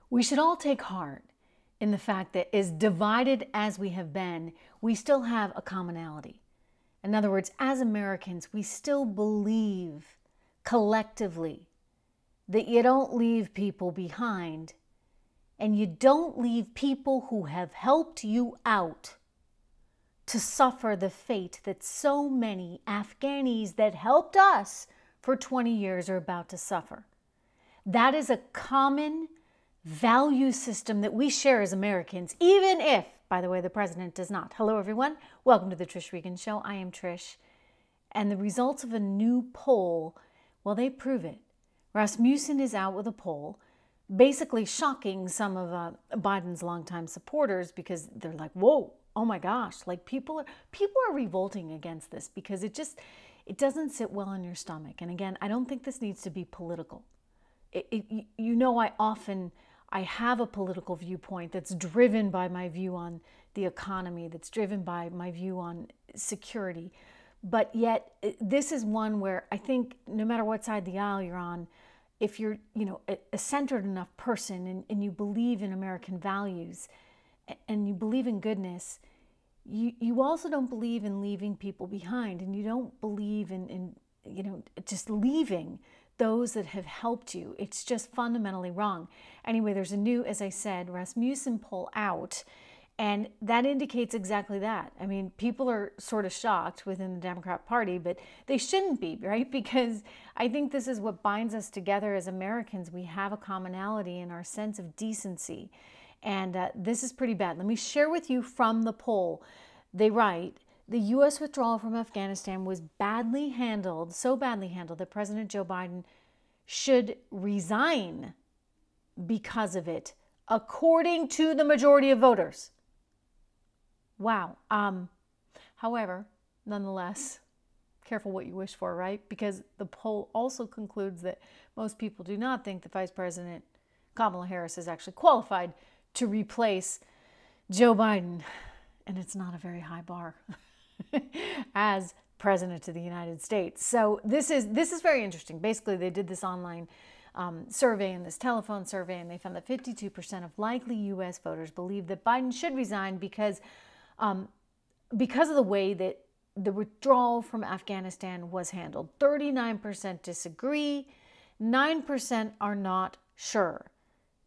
We should all take heart in the fact that as divided as we have been, we still have a commonality. In other words, as Americans, we still believe collectively that you don't leave people behind and you don't leave people who have helped you out to suffer the fate that so many Afghanis that helped us for 20 years are about to suffer. That is a common value system that we share as Americans, even if, by the way, the president does not. Hello, everyone. Welcome to the Trish Regan Show. I am Trish. And the results of a new poll, well, they prove it. Rasmussen is out with a poll, basically shocking some of Biden's longtime supporters because they're like, whoa, oh my gosh, like people are revolting against this because it doesn't sit well in your stomach. And again, I don't think this needs to be political. I have a political viewpoint that's driven by my view on the economy, that's driven by my view on security. But yet, this is one where I think no matter what side of the aisle you're on, if you're a centered enough person and you believe in American values and you believe in goodness, you also don't believe in leaving people behind, and you don't believe in just leaving those that have helped you. It's just fundamentally wrong. Anyway, there's a new, as I said, Rasmussen poll out, and that indicates exactly that. I mean, people are sort of shocked within the Democrat Party, but they shouldn't be, right? Because I think this is what binds us together as Americans. We have a commonality in our sense of decency, and this is pretty bad. Let me share with you from the poll. They write, the U.S. withdrawal from Afghanistan was badly handled, so badly handled that President Joe Biden should resign because of it, according to the majority of voters. Wow. However, nonetheless, careful what you wish for, right? Because the poll also concludes that most people do not think that Vice President Kamala Harris is actually qualified to replace Joe Biden. And it's not a very high bar as president of the United States. So this is very interesting. Basically, they did this online survey and this telephone survey, and they found that 52% of likely U.S. voters believe that Biden should resign because of the way that the withdrawal from Afghanistan was handled. 39% disagree, 9% are not sure.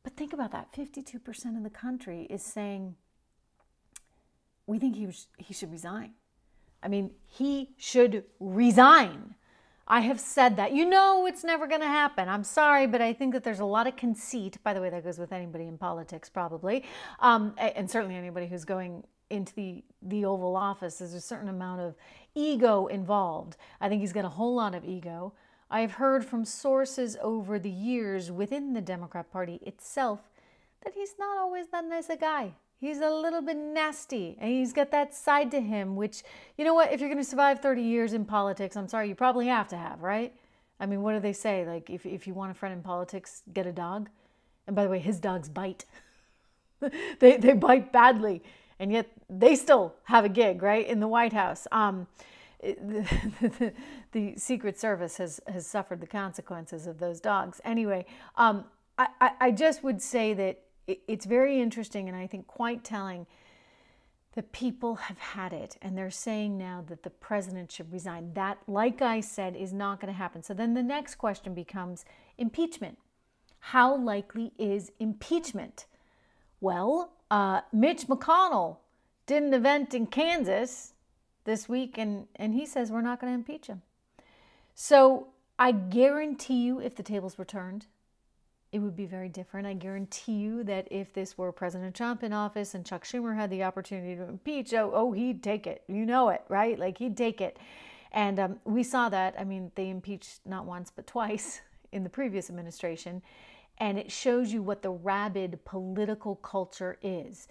But think about that. 52% of the country is saying, we think he should resign. I mean, he should resign. I have said that. You know it's never going to happen. I'm sorry, but I think that there's a lot of conceit. By the way, that goes with anybody in politics probably, and certainly anybody who's going into the Oval Office. There's a certain amount of ego involved. I think he's got a whole lot of ego. I've heard from sources over the years within the Democrat Party itself that he's not always that nice a guy. He's a little bit nasty, and he's got that side to him, which, you know what, if you're going to survive 30 years in politics, I'm sorry, you probably have to have, right? I mean, what do they say? Like, if you want a friend in politics, get a dog. And by the way, his dogs bite. they bite badly, and yet they still have a gig, right, in the White House. The Secret Service has suffered the consequences of those dogs. Anyway, I just would say that it's very interesting, and I think quite telling, that people have had it, and they're saying now that the president should resign. That, like I said, is not going to happen. So then the next question becomes impeachment. How likely is impeachment? Well, Mitch McConnell did an event in Kansas this week, and he says we're not going to impeach him. So I guarantee you, if the tables were turned, it would be very different. I guarantee you that if this were President Trump in office and Chuck Schumer had the opportunity to impeach, he'd take it. You know it, right? Like, he'd take it. And we saw that. I mean, they impeached not once but twice in the previous administration. And it shows you what the rabid political culture is.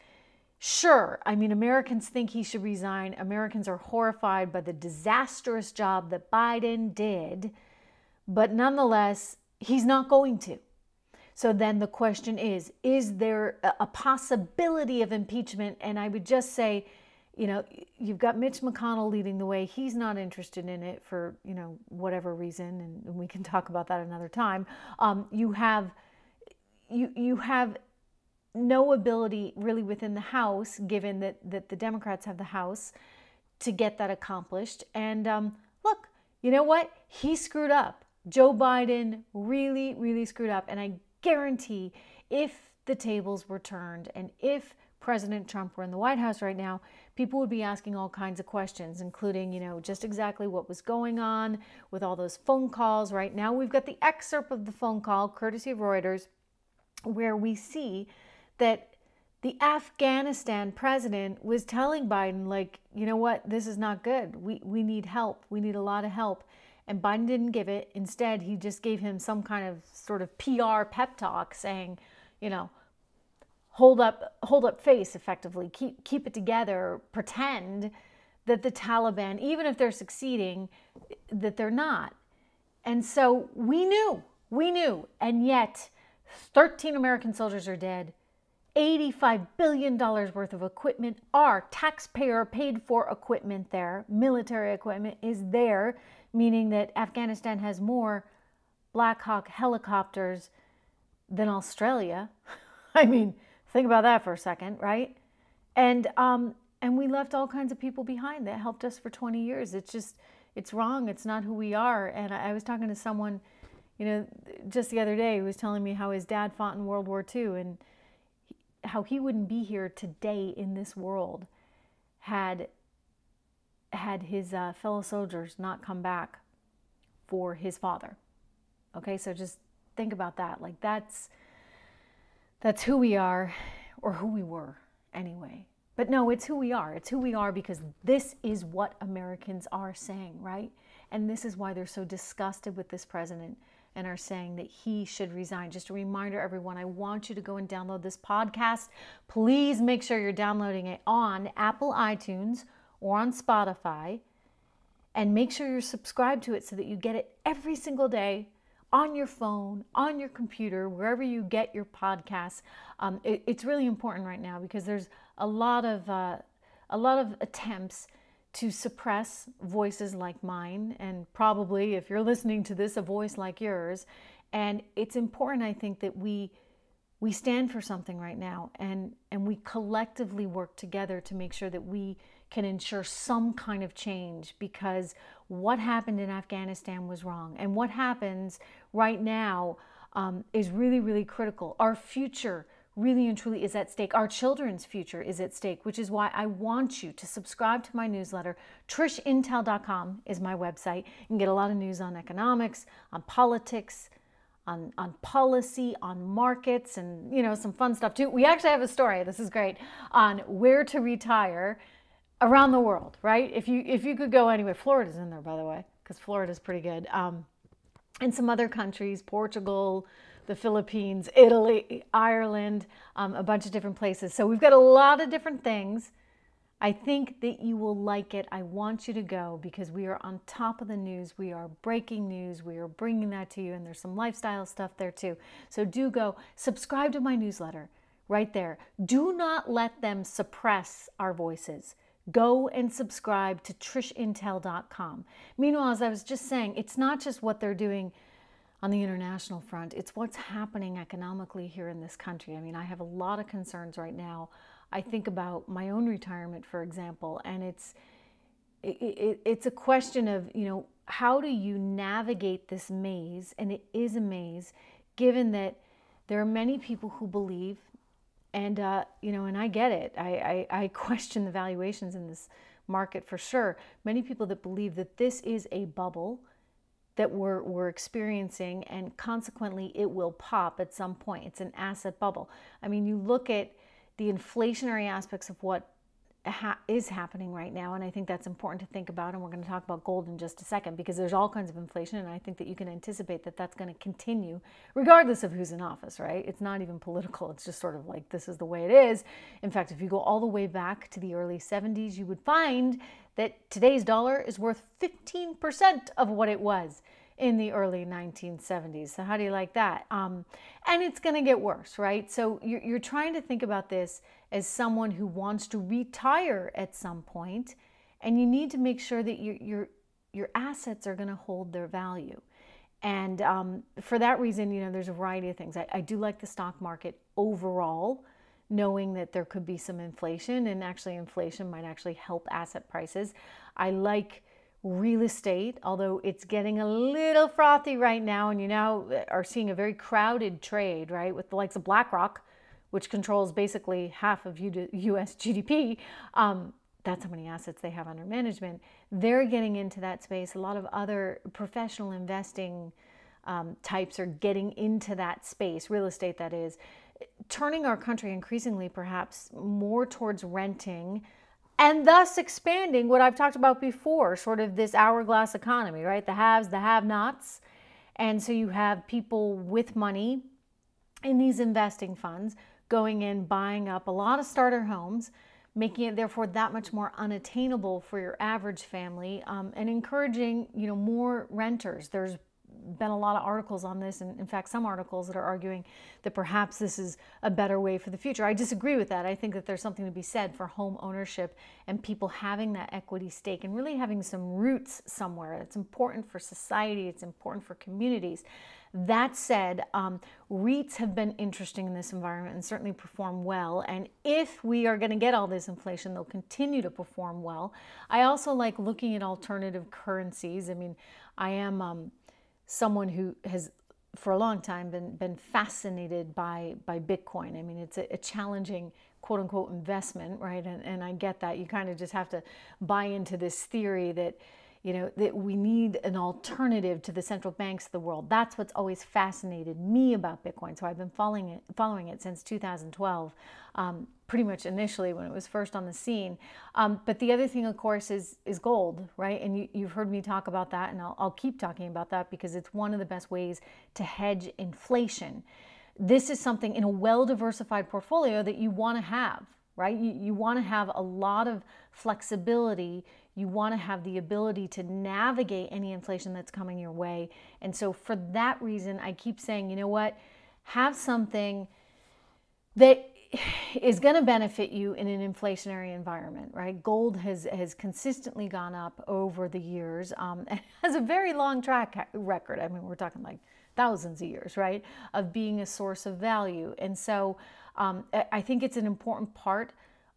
Sure, I mean, Americans think he should resign. Americans are horrified by the disastrous job that Biden did. But nonetheless, he's not going to. So then the question is there a possibility of impeachment? And I would just say, you've got Mitch McConnell leading the way. He's not interested in it for, whatever reason, and we can talk about that another time. You have no ability really within the House, given that the Democrats have the House, to get that accomplished. And look, you know what? He screwed up. Joe Biden really, really screwed up. And I guarantee if the tables were turned and if President Trump were in the White House right now, people would be asking all kinds of questions, including, just exactly what was going on with all those phone calls. Right now, we've got the excerpt of the phone call, courtesy of Reuters, where we see that the Afghanistan president was telling Biden, like, you know what, this is not good. We need help. We need a lot of help. And Biden didn't give it. Instead, he just gave him some kind of sort of PR pep talk saying, hold up face effectively, keep it together, pretend that the Taliban, even if they're succeeding, that they're not. And so we knew, and yet 13 American soldiers are dead. $85 billion worth of equipment, our taxpayer paid for equipment there, military equipment is there, meaning that Afghanistan has more Black Hawk helicopters than Australia. I mean, think about that for a second, right? And we left all kinds of people behind that helped us for 20 years. It's wrong. It's not who we are. And I was talking to someone, just the other day, who was telling me how his dad fought in World War II and how he wouldn't be here today in this world had his fellow soldiers not come back for his father. Okay, so just think about that. Like that's who we are, or who we were anyway. But no, it's who we are. It's who we are because this is what Americans are saying, right? And this is why they're so disgusted with this president and are saying that he should resign. Just a reminder, everyone, I want you to go and download this podcast. Please make sure you're downloading it on Apple iTunes or on Spotify. And make sure you're subscribed to it so that you get it every single day on your phone, on your computer, wherever you get your podcasts. It's really important right now because there's a lot of attempts to suppress voices like mine, and probably, if you're listening to this, a voice like yours. And it's important, I think, that we stand for something right now, and we collectively work together to make sure that we can ensure some kind of change, because what happened in Afghanistan was wrong. And what happens right now is really, really critical. Our future really and truly is at stake. Our children's future is at stake, which is why I want you to subscribe to my newsletter. TrishIntel.com is my website. You can get a lot of news on economics, on politics, on policy, on markets, and some fun stuff too. We actually have a story, this is great, on where to retire around the world, right? If you could go anywhere. Florida's in there, by the way, because Florida's pretty good. And some other countries, Portugal, the Philippines, Italy, Ireland, a bunch of different places. So we've got a lot of different things. I think that you will like it. I want you to go because we are on top of the news. We are breaking news. We are bringing that to you, and there's some lifestyle stuff there too. So do go subscribe to my newsletter right there. Do not let them suppress our voices. Go and subscribe to TrishIntel.com. Meanwhile, as I was just saying, it's not just what they're doing on the international front, it's what's happening economically here in this country. I mean, I have a lot of concerns right now. I think about my own retirement, for example, and it's a question of, how do you navigate this maze? And it is a maze, given that there are many people who believe, and and I get it. I question the valuations in this market for sure. Many people that believe that this is a bubble that we're experiencing, and consequently it will pop at some point. It's an asset bubble. I mean, you look at the inflationary aspects of what is happening right now, and I think that's important to think about, and we're going to talk about gold in just a second, because there's all kinds of inflation, and I think that you can anticipate that that's going to continue regardless of who's in office, right? It's not even political. It's just sort of like, this is the way it is. In fact, if you go all the way back to the early 70s, you would find that today's dollar is worth 15% of what it was in the early 1970s. So how do you like that? And it's going to get worse, right? So you're trying to think about this as someone who wants to retire at some point, and you need to make sure that your assets are going to hold their value. And for that reason, there's a variety of things. I do like the stock market overall. knowing that there could be some inflation, and actually inflation might actually help asset prices. I like real estate, although it's getting a little frothy right now, and you now are seeing a very crowded trade, right, with the likes of BlackRock, which controls basically half of US GDP. That's how many assets they have under management. They're getting into that space. A lot of other professional investing types are getting into that space, real estate that is, turning our country increasingly perhaps more towards renting, and thus expanding what I've talked about before, sort of this hourglass economy, right? The haves, the have-nots. And so you have people with money in these investing funds going in, buying up a lot of starter homes, making it therefore that much more unattainable for your average family, and encouraging, more renters. There's been a lot of articles on this, and in fact some articles that are arguing that perhaps this is a better way for the future. I disagree with that. I think that there's something to be said for home ownership and people having that equity stake and really having some roots somewhere. It's important for society, it's important for communities. That said, REITs have been interesting in this environment and certainly perform well. And if we are going to get all this inflation, they'll continue to perform well. I also like looking at alternative currencies. I mean, I am someone who has for a long time been fascinated by Bitcoin. I mean, it's a challenging quote unquote investment, right? And I get that. You kind of just have to buy into this theory that, that we need an alternative to the central banks of the world. That's what's always fascinated me about Bitcoin. So I've been following it since 2012, pretty much initially when it was first on the scene. But the other thing, of course, is gold, right? And you've heard me talk about that, and I'll keep talking about that because it's one of the best ways to hedge inflation. This is something in a well-diversified portfolio that you want to have, right? You want to have a lot of flexibility. You want to have the ability to navigate any inflation that's coming your way. And so for that reason, I keep saying, you know what? Have something that is going to benefit you in an inflationary environment, right? Gold has consistently gone up over the years, and has a very long track record. I mean, we're talking like thousands of years, right, of being a source of value. And so I think it's an important part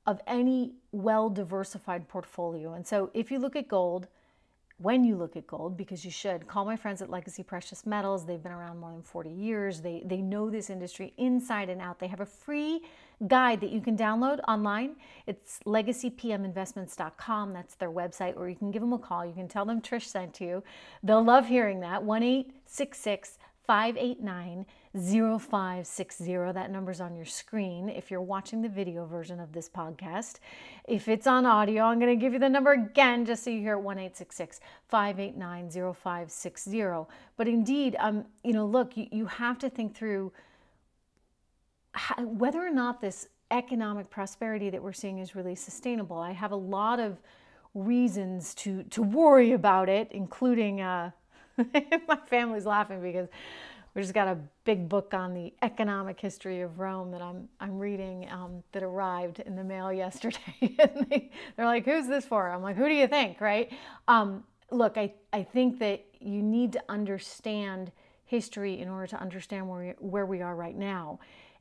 of any well-diversified portfolio. And so if you look at gold, when you look at gold, because you should, call my friends at Legacy Precious Metals. They've been around more than 40 years. They know this industry inside and out. They have a free guide that you can download online. It's legacypminvestments.com. That's their website, or you can give them a call. You can tell them Trish sent you. They'll love hearing that. 1-866-589-0560. That number's on your screen if you're watching the video version of this podcast. If it's on audio, I'm going to give you the number again just so you hear it, 1-866-589-0560. But indeed, look, you have to think through whether or not this economic prosperity that we're seeing is really sustainable. I have a lot of reasons to worry about it, including my family's laughing because we just got a big book on the economic history of Rome that I'm reading, that arrived in the mail yesterday. And they're like, "Who's this for?" I'm like, "Who do you think?" Right? Look, I think that you need to understand history in order to understand where we are right now.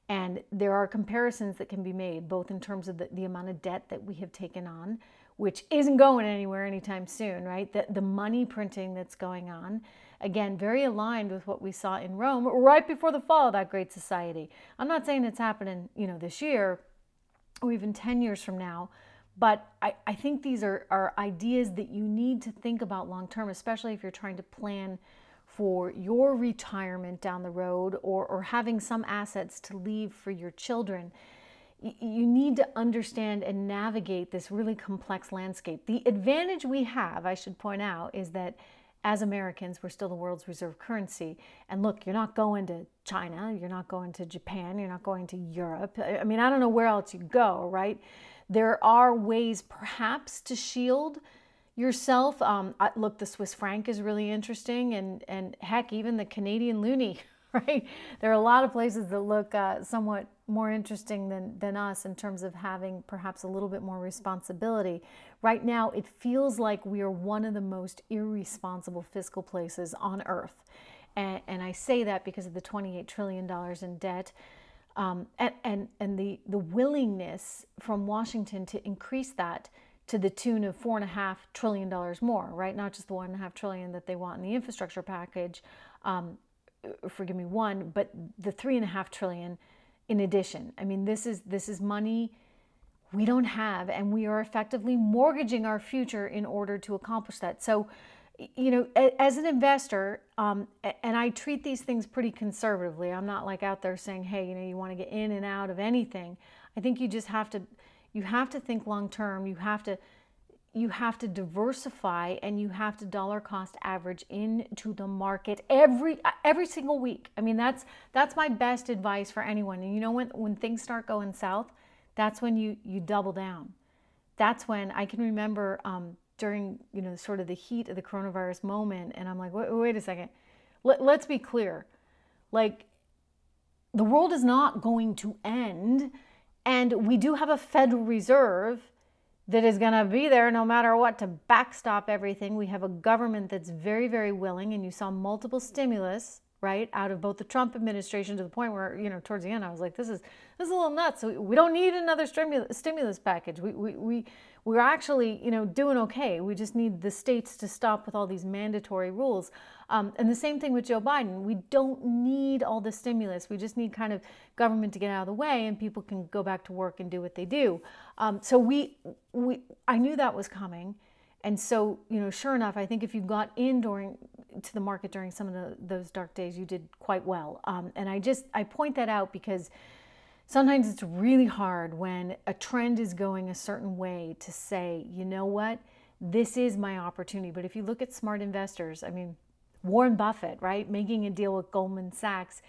And there are comparisons that can be made, both in terms of the amount of debt that we have taken on, which isn't going anywhere anytime soon, right? The money printing that's going on. Again, very aligned with what we saw in Rome right before the fall of that great society. I'm not saying it's happening, this year or even 10 years from now, but I think these are ideas that you need to think about long term, especially if you're trying to plan for your retirement down the road, or having some assets to leave for your children. You need to understand and navigate this really complex landscape. The advantage we have, I should point out, is that as Americans, we're still the world's reserve currency. And look, you're not going to China, you're not going to Japan, you're not going to Europe. I mean, I don't know where else you go, right? There are ways perhaps to shield yourself. Look, the Swiss franc is really interesting, and heck, even the Canadian loonie, right? There are a lot of places that look somewhat more interesting than us in terms of having perhaps a little bit more responsibility. Right now, it feels like we are one of the most irresponsible fiscal places on earth. And I say that because of the $28 trillion in debt. And the willingness from Washington to increase that to the tune of $4.5 trillion more, right? Not just the $1.5 trillion that they want in the infrastructure package, forgive me, but the $3.5 trillion in addition. I mean, this is money we don't have, and we are effectively mortgaging our future in order to accomplish that. So, as an investor, and I treat these things pretty conservatively. I'm not like out there saying, hey, you want to get in and out of anything. I think you just have to think long term. You have to diversify, and you have to dollar cost average into the market every single week. I mean, that's my best advice for anyone. And when things start going south, that's when you double down. That's when I can remember during sort of the heat of the coronavirus moment, and I'm like, wait a second, let's be clear, like the world is not going to end, and we do have a Federal Reserve that is going to be there no matter what to backstop everything. We have a government that's very, very willing, and you saw multiple stimulus, right, out of both the Trump administration, to the point where, towards the end, I was like, this is a little nuts. So we don't need another stimulus package. We're actually, doing okay. We just need the states to stop with all these mandatory rules. And the same thing with Joe Biden. We don't need all the stimulus. We just need kind of government to get out of the way, and people can go back to work and do what they do. So I knew that was coming. And so, sure enough, I think if you got in to the market during some of those dark days, you did quite well. And I point that out because sometimes it's really hard when a trend is going a certain way to say, you know what, this is my opportunity. But if you look at smart investors, I mean, Warren Buffett, right, making a deal with Goldman Sachs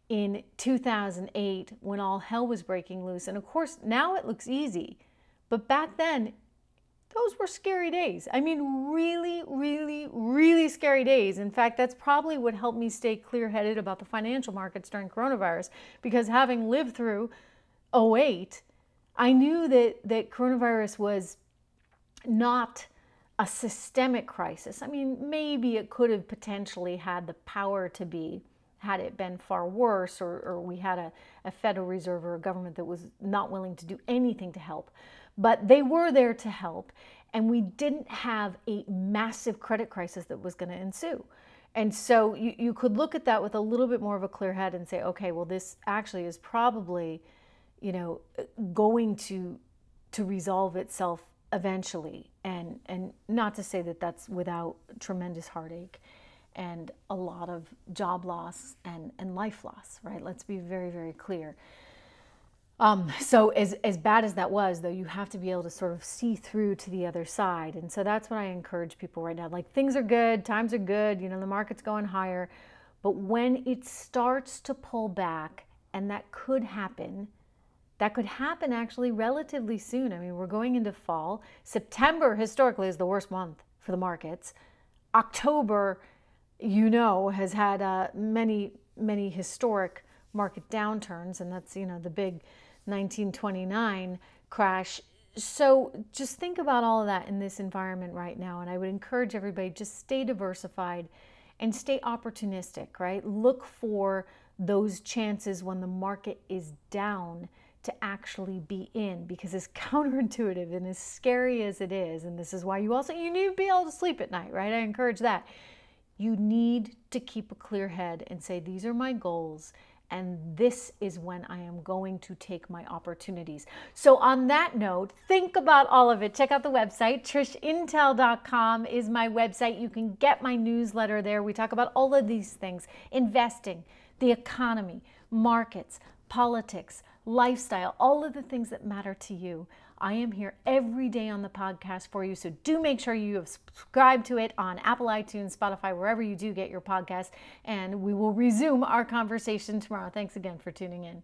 in 2008 when all hell was breaking loose. And of course, now it looks easy. But back then, those were scary days. I mean, really, really, really scary days. In fact, that's probably what helped me stay clear-headed about the financial markets during coronavirus, because having lived through 2008, I knew that coronavirus was not a systemic crisis. I mean, maybe it could have potentially had the power to be, had it been far worse, or we had a Federal Reserve or a government that was not willing to do anything to help. But they were there to help, and we didn't have a massive credit crisis that was going to ensue. And so you could look at that with a little bit more of a clear head and say, okay, well, this actually is probably, going to resolve itself eventually. And not to say that that's without tremendous heartache and a lot of job loss and life loss, right? Let's be very, very clear. So as bad as that was, though, you have to be able to sort of see through to the other side. And so that's what I encourage people right now. Like, things are good, times are good, the market's going higher. But when it starts to pull back, and that could happen actually relatively soon. I mean, we're going into fall. September historically is the worst month for the markets. October, has had many, many historic market downturns, and that's, the big 1929 crash. So just think about all of that in this environment right now. And I would encourage everybody, just stay diversified and stay opportunistic, right? Look for those chances when the market is down to actually be in, because as counterintuitive and as scary as it is, and this is why you need to be able to sleep at night, right? I encourage that. You need to keep a clear head and say, these are my goals, and this is when I am going to take my opportunities. So on that note, think about all of it. Check out the website. TrishIntel.com is my website. You can get my newsletter there. We talk about all of these things: investing, the economy, markets, politics, lifestyle, all of the things that matter to you. I am here every day on the podcast for you, so do make sure you have subscribed to it on Apple, iTunes, Spotify, wherever you do get your podcast, and we will resume our conversation tomorrow. Thanks again for tuning in.